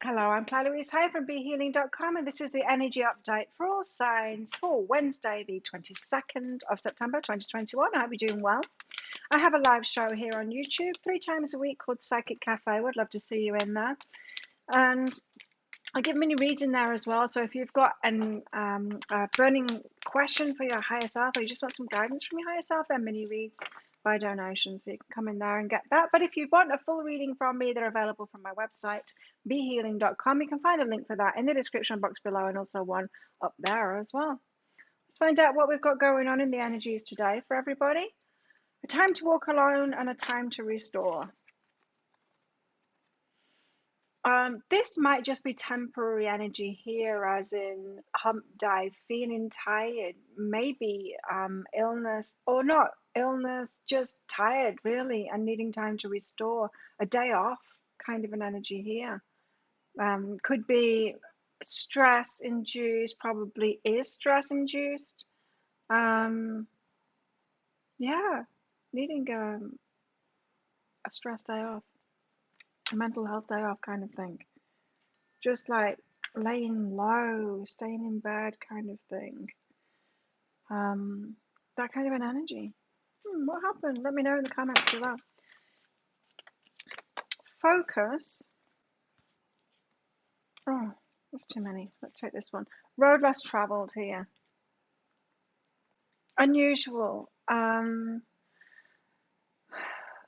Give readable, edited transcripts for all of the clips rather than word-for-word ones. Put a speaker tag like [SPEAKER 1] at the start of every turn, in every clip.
[SPEAKER 1] Hello, I'm Clara Louise Hay from BeHealing.com, and this is the energy update for all signs for Wednesday, the 22nd of September 2021. I hope you're doing well. I have a live show here on YouTube 3 times a week called Psychic Cafe. Would love to see you in there. And I give mini reads in there as well. So if you've got a burning question for your higher self, or you just want some guidance from your higher self, then mini reads by donation. So you can come in there and get that. But if you want a full reading from me, they're available from my website, BeHealing.com. You can find a link for that in the description box below, and also one up there as well. Let's find out what we've got going on in the energies today for everybody. A time to walk alone and a time to restore. This might just be temporary energy here, as in hump day, feeling tired, maybe illness or not illness, just tired really and needing time to restore. A day off kind of an energy here. Could be stress induced, probably is stress induced. Yeah, needing a stress day off, a mental health day off kind of thing. Just like laying low, staying in bed kind of thing. That kind of an energy. What happened? Let me know in the comments below. Focus. Oh, that's too many. Let's take this one. Road less traveled here. Unusual.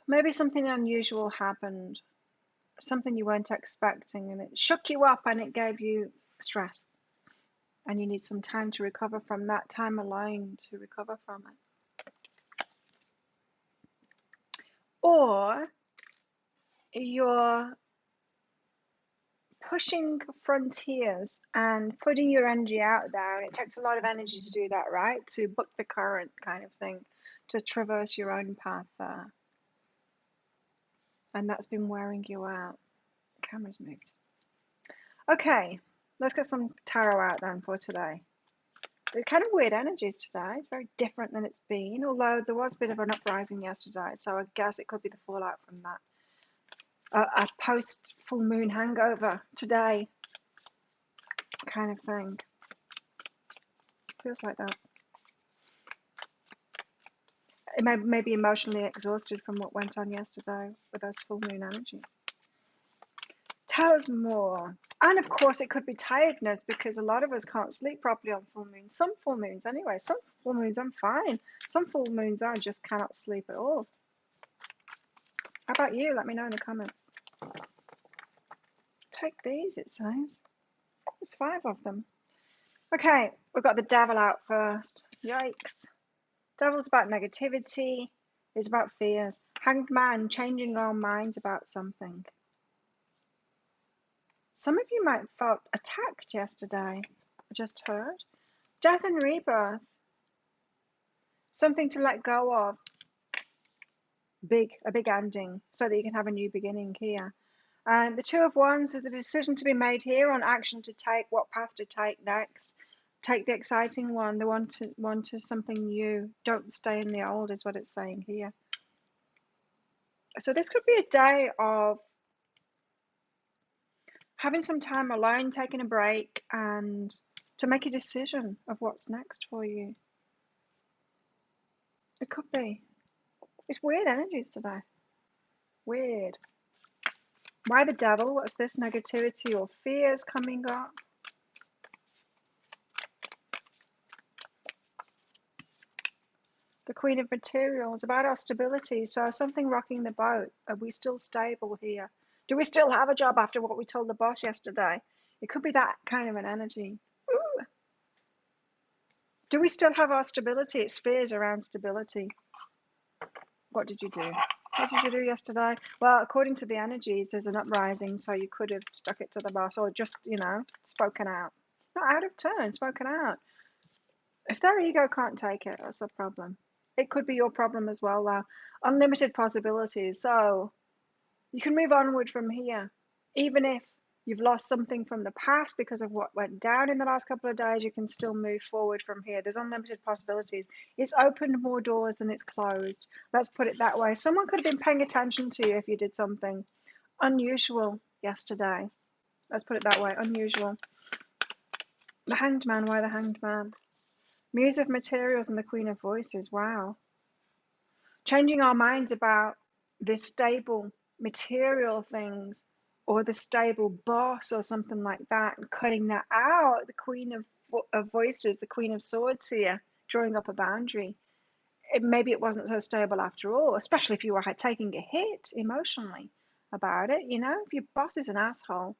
[SPEAKER 1] Maybe something unusual happened. Something you weren't expecting, and it shook you up and it gave you stress. And you need some time to recover from that, time alone to recover from it. Or you're pushing frontiers and putting your energy out there, and it takes a lot of energy to do that, right? To book the current kind of thing, to traverse your own path there. And that's been wearing you out. Camera's moved. Okay, let's get some tarot out then for today. They're kind of weird energies today. It's very different than it's been, although there was a bit of an uprising yesterday, so I guess it could be the fallout from that. A post full moon hangover today kind of thing. Feels like that. It may be emotionally exhausted from what went on yesterday with those full moon energies. Tell us more. And of course, it could be tiredness, because a lot of us can't sleep properly on full moons. Some full moons, anyway. Some full moons, I'm fine. Some full moons, I just cannot sleep at all. How about you? Let me know in the comments. Take these, it says. There's 5 of them. Okay, we've got the devil out first. Yikes. Devil's about negativity. It's about fears. Hanged man, changing our minds about something. Some of you might have felt attacked yesterday. I just heard. Death and rebirth. Something to let go of. A big ending, so that you can have a new beginning here. And the 2 of Wands is the decision to be made here on action to take, what path to take next. Take the exciting one, the one to something new. Don't stay in the old is what it's saying here. So this could be a day of having some time alone, taking a break, and to make a decision of what's next for you. It could be. It's weird energies today. Weird. Why the devil? What's this negativity or fears coming up? The Queen of Materials, about our stability. So something rocking the boat. Are we still stable here? Do we still have a job after what we told the boss yesterday? It could be that kind of an energy. Ooh. Do we still have our stability? It's fears around stability. What did you do? What did you do yesterday? Well, according to the energies, there's an uprising, so you could have stuck it to the boss, or just, spoken out. Not out of turn, spoken out. If their ego can't take it, that's a problem. It could be your problem as well, though. Unlimited possibilities. So you can move onward from here. Even if you've lost something from the past because of what went down in the last couple of days, you can still move forward from here. There's unlimited possibilities. It's opened more doors than it's closed. Let's put it that way. Someone could have been paying attention to you if you did something unusual yesterday. Let's put it that way. Unusual. The Hanged Man. Why the Hanged Man? Muse of Materials and the Queen of Voices. Wow. Changing our minds about the stable material things or the stable boss or something like that, and cutting that out. The Queen of Voices, the Queen of Swords here, drawing up a boundary. Maybe it wasn't so stable after all, especially if you were taking a hit emotionally about it. You know, if your boss is an asshole,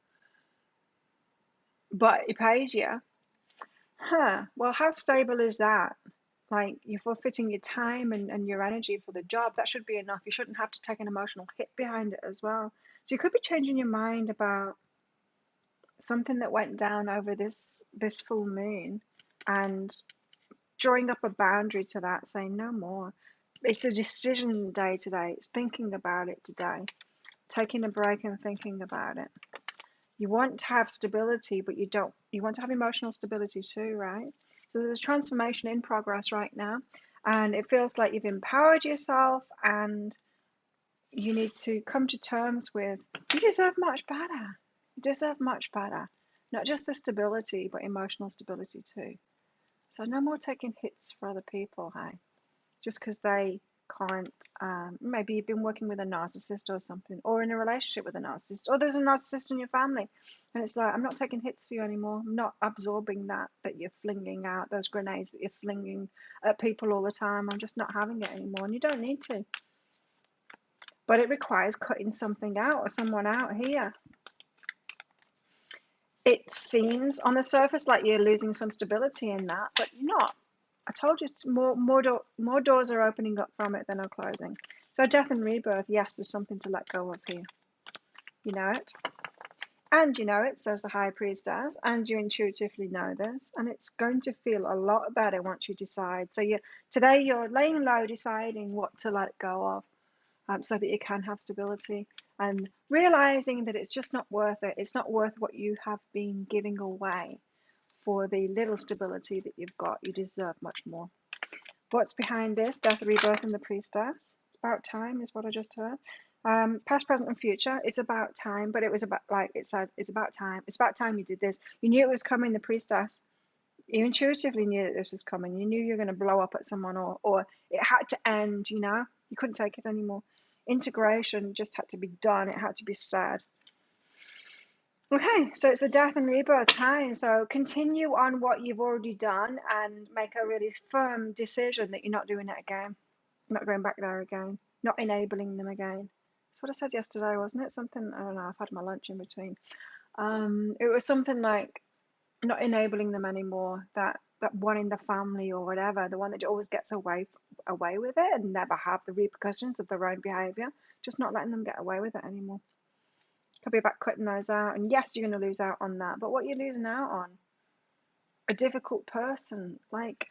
[SPEAKER 1] but he pays you, well, how stable is that? Like, you're forfeiting your time and your energy for the job. That should be enough. You shouldn't have to take an emotional hit behind it as well. So you could be changing your mind about something that went down over this full moon and drawing up a boundary to that, saying no more. It's a decision day today. It's thinking about it today, taking a break and thinking about it. You want to have stability, but you want to have emotional stability too, right? So there's transformation in progress right now, and it feels like you've empowered yourself, and you need to come to terms with you deserve much better. You deserve much better. Not just the stability, but emotional stability too. So no more taking hits for other people, hey? Just because they can't, maybe you've been working with a narcissist or something, or in a relationship with a narcissist, or there's a narcissist in your family, and it's like, I'm not taking hits for you anymore. I'm not absorbing that you're flinging out, those grenades that you're flinging at people all the time. I'm just not having it anymore, and you don't need to. But it requires cutting something out or someone out here. It seems on the surface like you're losing some stability in that, but you're not. I told you, it's more doors are opening up from it than are closing. So death and rebirth, yes, there's something to let go of here. You know it. And you know it, says the High Priestess, and you intuitively know this, and it's going to feel a lot better once you decide. So today you're laying low, deciding what to let go of, so that you can have stability, and realizing that it's just not worth it. It's not worth what you have been giving away for the little stability that you've got. You deserve much more. What's behind this? Death, rebirth, and the priestess. It's about time, is what I just heard. Past, present, and future. It's about time, but it was about, like it said, it's about time. It's about time you did this. You knew it was coming, the priestess. You intuitively knew that this was coming. You knew you were going to blow up at someone, or it had to end, you know? You couldn't take it anymore. Integration just had to be done. It had to be said. Okay, so it's the death and rebirth time. So continue on what you've already done and make a really firm decision that you're not doing it again, not going back there again, not enabling them again. That's what I said yesterday, wasn't it? Something, I don't know, I've had my lunch in between. It was something like not enabling them anymore, that one in the family or whatever, the one that always gets away with it and never have the repercussions of their own behavior, just not letting them get away with it anymore. Could be about cutting those out. And yes, you're going to lose out on that. But what you're losing out on? A difficult person. Like,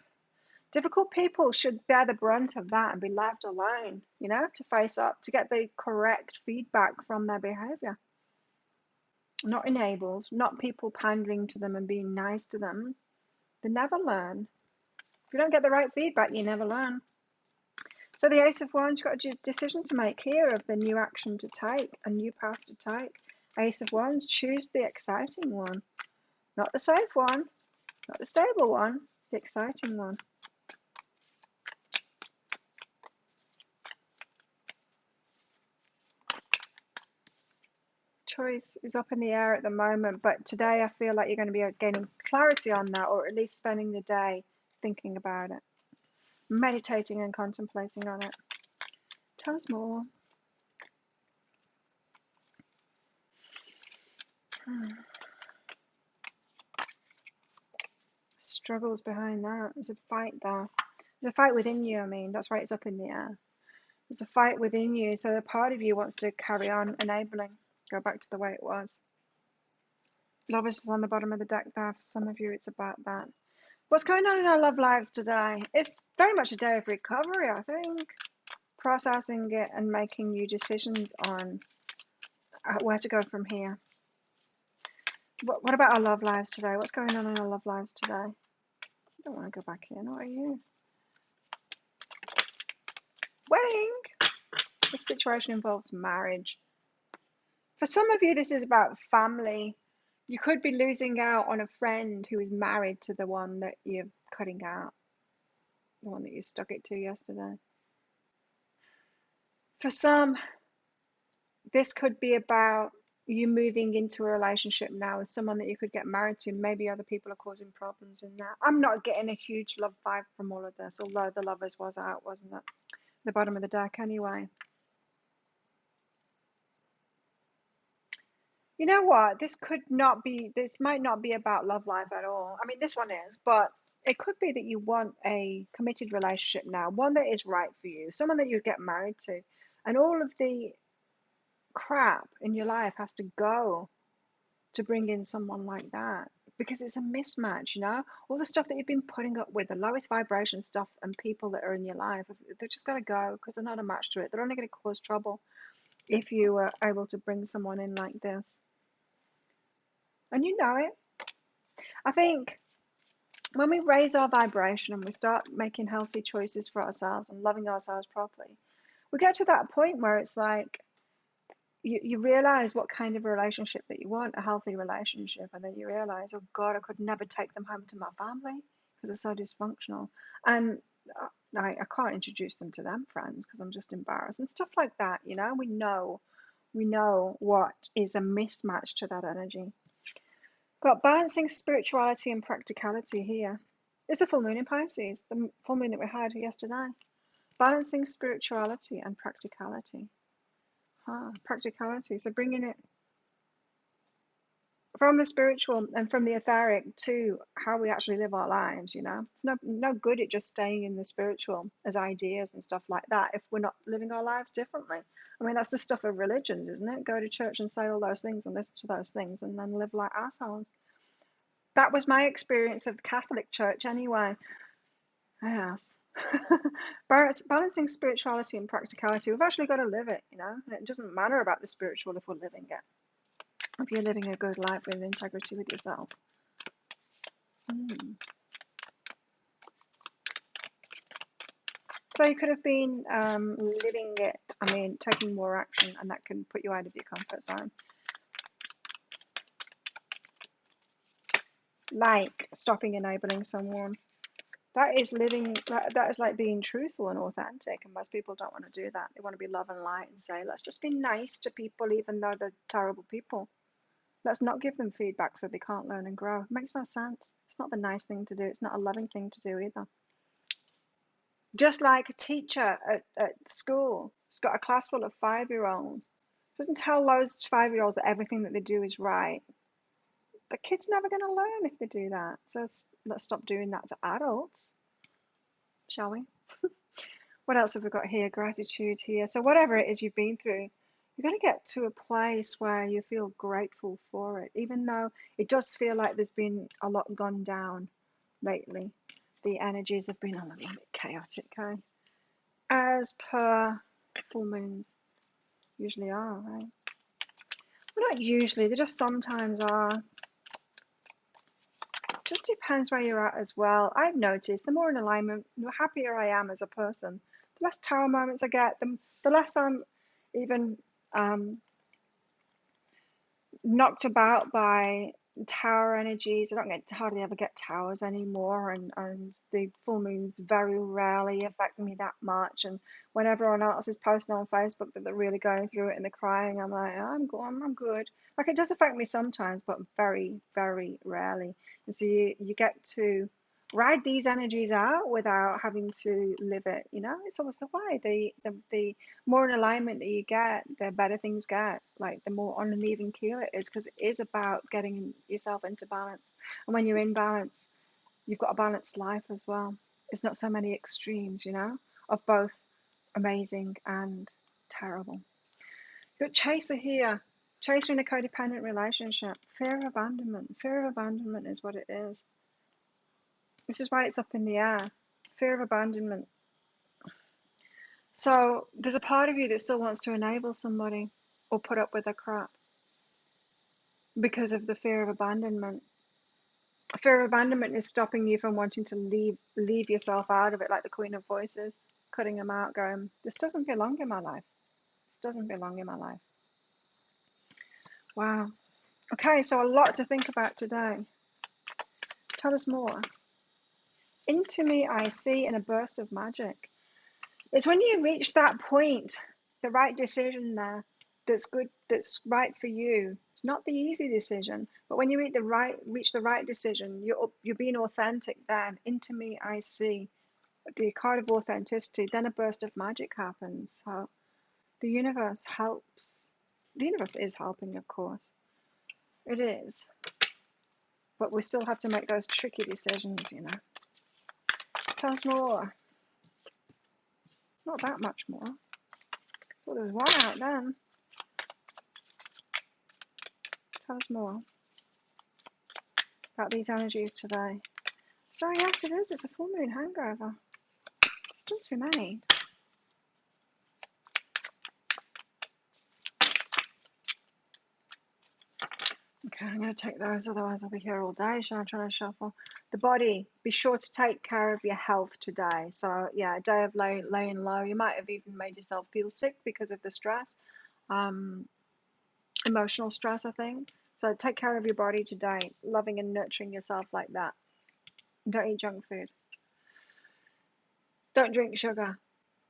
[SPEAKER 1] difficult people should bear the brunt of that and be left alone, you know, to face up, to get the correct feedback from their behavior. Not enabled, not people pandering to them and being nice to them. They never learn. If you don't get the right feedback, you never learn. So the Ace of Wands, you've got a decision to make here of the new action to take, a new path to take. Ace of Wands, choose the exciting one. Not the safe one, not the stable one, the exciting one. Choice is up in the air at the moment, but today I feel like you're going to be gaining clarity on that, or at least spending the day thinking about it, meditating and contemplating on it. Tell us more. Struggles behind that. There's a fight there. There's a fight within you, I mean. That's why it's up in the air. There's a fight within you. So a part of you wants to carry on enabling, go back to the way it was. Lovers is on the bottom of the deck there. For some of you, it's about that. What's going on in our love lives today? It's very much a day of recovery, I think. Processing it and making new decisions on where to go from here. What about our love lives today? What's going on in our love lives today? I don't want to go back in. What are you? Wedding. This situation involves marriage. For some of you, this is about family. You could be losing out on a friend who is married to the one that you're cutting out, the one that you stuck it to yesterday. For some, this could be about you moving into a relationship now with someone that you could get married to. Maybe other people are causing problems in that. I'm not getting a huge love vibe from all of this, although the lovers was out, wasn't it? The bottom of the deck, anyway. You know what? This might not be about love life at all. I mean, this one is, but it could be that you want a committed relationship now, one that is right for you, someone that you get married to. And all of the crap in your life has to go to bring in someone like that because it's a mismatch, you know? All the stuff that you've been putting up with, the lowest vibration stuff and people that are in your life, they're just got to go because they're not a match to it. They're only going to cause trouble if you are able to bring someone in like this. And you know it. I think when we raise our vibration and we start making healthy choices for ourselves and loving ourselves properly, we get to that point where it's like you realize what kind of a relationship that you want, a healthy relationship, and then you realize, oh God, I could never take them home to my family because they're so dysfunctional. And I can't introduce them to them friends because I'm just embarrassed and stuff like that, you know. We know what is a mismatch to that energy. Got balancing spirituality and practicality here. It's the full moon in Pisces, the full moon that we had yesterday. Balancing spirituality and practicality. Practicality. So bringing it from the spiritual and from the etheric to how we actually live our lives, you know. It's no good at just staying in the spiritual as ideas and stuff like that if we're not living our lives differently. I mean, that's the stuff of religions, isn't it? Go to church and say all those things and listen to those things and then live like assholes. That was my experience of the Catholic Church anyway. Yes. Balancing spirituality and practicality. We've actually got to live it, you know. And it doesn't matter about the spiritual if we're living it. If you're living a good life with integrity with yourself. So you could have been living it, I mean, taking more action, and that can put you out of your comfort zone. Like stopping enabling someone. That is living, that is like being truthful and authentic, and most people don't want to do that. They want to be love and light and say, let's just be nice to people even though they're terrible people. Let's not give them feedback so they can't learn and grow. It makes no sense. It's not the nice thing to do. It's not a loving thing to do either. Just like a teacher at school has got a class full of 5-year-olds, doesn't tell those 5-year-olds that everything that they do is right. The kid's never going to learn if they do that. So let's stop doing that to adults, shall we? What else have we got here? Gratitude here. So whatever it is you've been through, you've got to get to a place where you feel grateful for it, even though it does feel like there's been a lot gone down lately. The energies have been a little bit chaotic, okay? As per full moons usually are, right? Well, not usually, they just sometimes are. It just depends where you're at as well. I've noticed the more in alignment, the happier I am as a person. The less tower moments I get, the less I'm even knocked about by tower energies. I don't hardly ever get towers anymore, and the full moons very rarely affect me that much. And when everyone else is posting on Facebook that they're really going through it and they're crying, I'm like, oh, I'm good. Like, it does affect me sometimes, but very, very rarely. And so you get to ride these energies out without having to live it. You know, it's always the way. The more in alignment that you get, the better things get. Like, the more on an even keel it is, because it is about getting yourself into balance. And when you're in balance, you've got a balanced life as well. It's not so many extremes, you know, of both amazing and terrible. You've got chaser here. Chaser in a codependent relationship. Fear of abandonment. Fear of abandonment is what it is. This is why it's up in the air. Fear of abandonment. So there's a part of you that still wants to enable somebody or put up with their crap because of the fear of abandonment. Fear of abandonment is stopping you from wanting to leave yourself out of it, like the Queen of Voices, cutting them out, going, this doesn't belong in my life. This doesn't belong in my life. Wow. Okay, so a lot to think about today. Tell us more. Into me I see in a burst of magic. It's when you reach that point, the right decision there, that's good, that's right for you. It's not the easy decision, but when you reach the right decision, you're being authentic. Then into me I see the card of authenticity. Then a burst of magic happens. So the universe helps. The universe is helping, of course. It is, but we still have to make those tricky decisions. Tell us more. Not that much more. Well, there's one out then. Tell us more about these energies today. So yes, it is. It's a full moon hangover. Still too many. Okay, I'm going to take those, otherwise I'll be here all day. I'm trying to shuffle. The body, be sure to take care of your health today. So yeah, a day of laying low. You might have even made yourself feel sick because of the stress, emotional stress, I think. So take care of your body today, loving and nurturing yourself like that. Don't eat junk food. Don't drink sugar.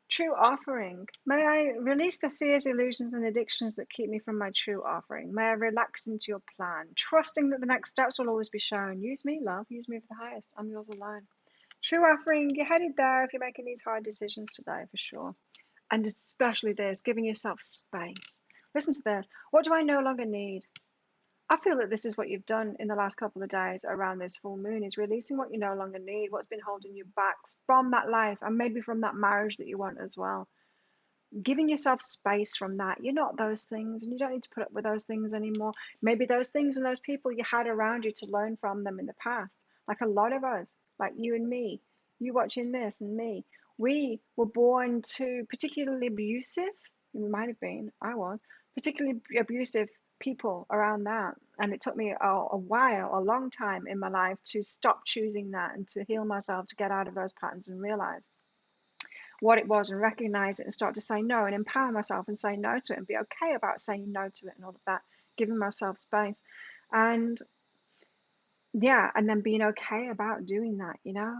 [SPEAKER 1] True offering. May I release the fears, illusions, and addictions that keep me from my true offering. May I relax into your plan, trusting that the next steps will always be shown. Use me, love. Use me for the highest. I'm yours alone. True offering. You're headed there if you're making these hard decisions today, for sure. And especially this, giving yourself space. Listen to this. What do I no longer need? I feel that this is what you've done in the last couple of days around this full moon, is releasing what you no longer need, what's been holding you back from that life, and maybe from that marriage that you want as well. Giving yourself space from that. You're not those things, and you don't need to put up with those things anymore. Maybe those things and those people you had around you to learn from them in the past, like a lot of us, like you and me, you watching this and me, we were born to particularly abusive, we might have been, I was, particularly abusive people around that. And it took me a while, a long time in my life to stop choosing that and to heal myself, to get out of those patterns and realize what it was and recognize it and start to say no and empower myself and say no to it and be okay about saying no to it and all of that, giving myself space. And yeah, and then being okay about doing that,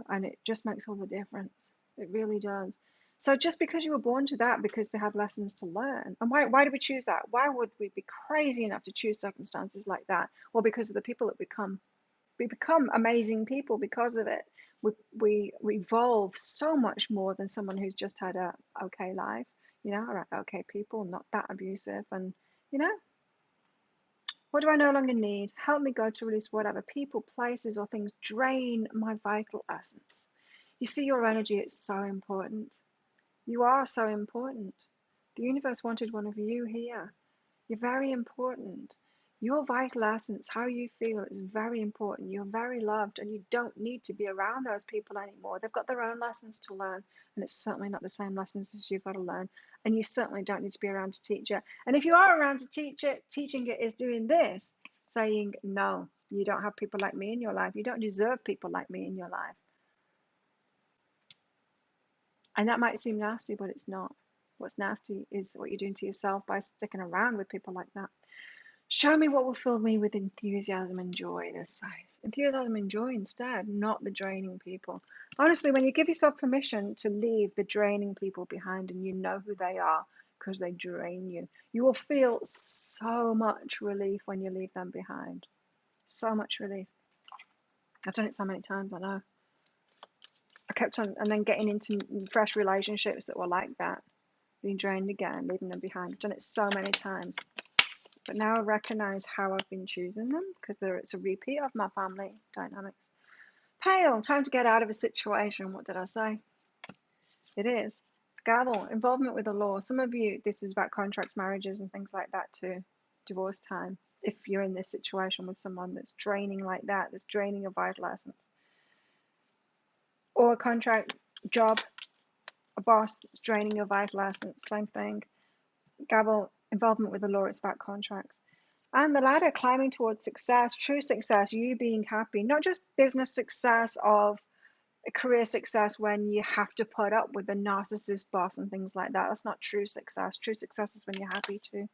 [SPEAKER 1] and it just makes all the difference. It really does. So just because you were born to that, because they had lessons to learn, and why do we choose that? Why would we be crazy enough to choose circumstances like that? Well, because of the people that we become amazing people because of it. We evolve so much more than someone who's just had a okay life, or okay people, not that abusive. And you know, what do I no longer need? Help me, God, to release whatever people, places, or things drain my vital essence. You see, your energy is so important. You are so important. The universe wanted one of you here. You're very important. Your vital essence, how you feel, is very important. You're very loved, and you don't need to be around those people anymore. They've got their own lessons to learn, and it's certainly not the same lessons as you've got to learn. And you certainly don't need to be around to teach it. And if you are around to teach it, teaching it is doing this, saying, no, you don't have people like me in your life. You don't deserve people like me in your life. And that might seem nasty, but it's not. What's nasty is what you're doing to yourself by sticking around with people like that. Show me what will fill me with enthusiasm and joy this size. Enthusiasm and joy instead, not the draining people. Honestly, when you give yourself permission to leave the draining people behind and you know who they are because they drain you, you will feel so much relief when you leave them behind. So much relief. I've done it so many times, I know. I kept on and then getting into fresh relationships that were like that, being drained again, leaving them behind. I've done it so many times. But now I recognize how I've been choosing them because it's a repeat of my family dynamics. Pale, time to get out of a situation. What did I say? It is. Gavel, involvement with the law. Some of you, this is about contracts, marriages, and things like that too. Divorce time. If you're in this situation with someone that's draining like that, that's draining your vital essence. Or a contract, job, a boss that's draining your vital essence. Same thing. Gavel, involvement with the law, it's about contracts. And the ladder, climbing towards success, true success, you being happy, not just business success of career success when you have to put up with a narcissist boss and things like that. That's not true success. True success is when you're happy too.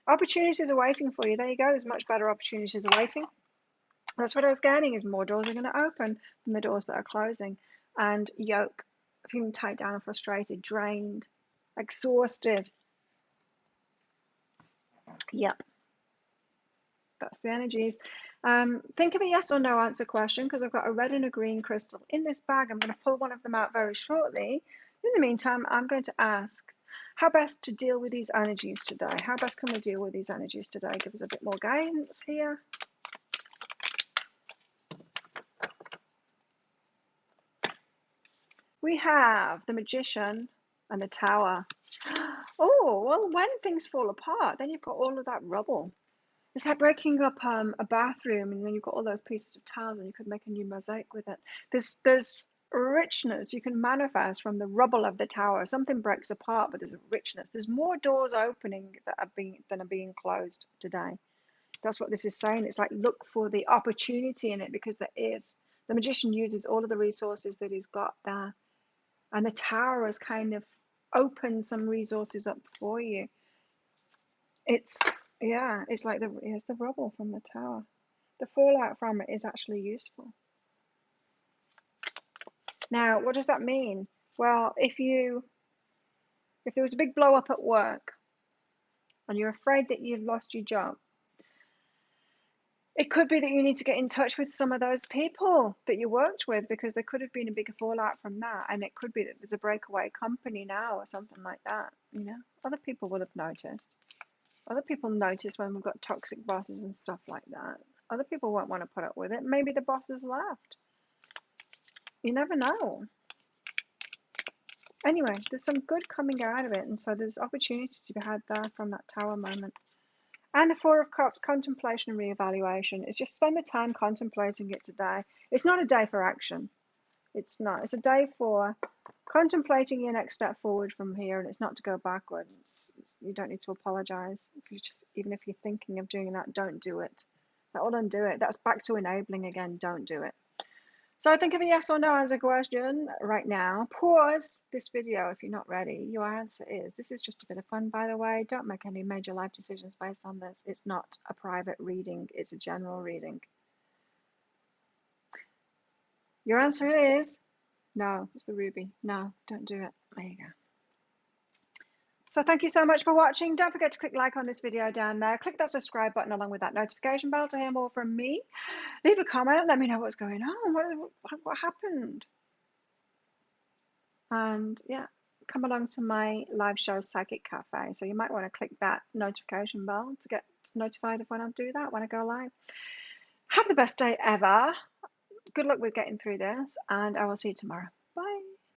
[SPEAKER 1] Opportunities are waiting for you. There you go. There's much better opportunities awaiting. That's what I was getting, is more doors are going to open than the doors that are closing. And yoke, feeling tied down and frustrated, drained, exhausted. Yep, that's the energies. Think of a yes or no answer question, because I've got a red and a green crystal in this bag. I'm going to pull one of them out very shortly. In the meantime, I'm going to ask how best to deal with these energies today. How best can we deal with these energies today? Give us a bit more guidance here. We have the Magician and the Tower. Oh, well, when things fall apart, then you've got all of that rubble. It's like breaking up a bathroom, and then you've got all those pieces of tiles, and you could make a new mosaic with it. There's richness you can manifest from the rubble of the tower. Something breaks apart, but there's a richness. There's more doors opening than are being closed today. That's what this is saying. It's like, look for the opportunity in it, because there is. The Magician uses all of the resources that he's got there, and the tower has kind of opened some resources up for you. It's like here's the rubble from the tower. The fallout from it is actually useful. Now, what does that mean? Well, if there was a big blow up at work and you're afraid that you've lost your job, it could be that you need to get in touch with some of those people that you worked with, because there could have been a bigger fallout from that, and it could be that there's a breakaway company now or something like that. Other people will have noticed. Other people notice when we've got toxic bosses and stuff like that. Other people won't want to put up with it. Maybe the boss has left. You never know. Anyway, there's some good coming out of it, and so there's opportunity to be had there from that tower moment. And the Four of Cups, contemplation and reevaluation. Is just spend the time contemplating it today. It's not a day for action. It's not. It's a day for contemplating your next step forward from here, and it's not to go backwards. You don't need to apologize. Even if you're thinking of doing that, don't do it. That will undo it. That's back to enabling again. Don't do it. So think of a yes or no as a question right now. Pause this video if you're not ready. Your answer is, this is just a bit of fun, by the way. Don't make any major life decisions based on this. It's not a private reading. It's a general reading. Your answer is no. It's the ruby. No, don't do it. There you go. So thank you so much for watching. Don't forget to click like on this video down there. Click that subscribe button along with that notification bell to hear more from me. Leave a comment. Let me know what's going on. What happened? And yeah, come along to my live show, Psychic Cafe. So you might want to click that notification bell to get notified of when I do that, when I go live. Have the best day ever. Good luck with getting through this, and I will see you tomorrow.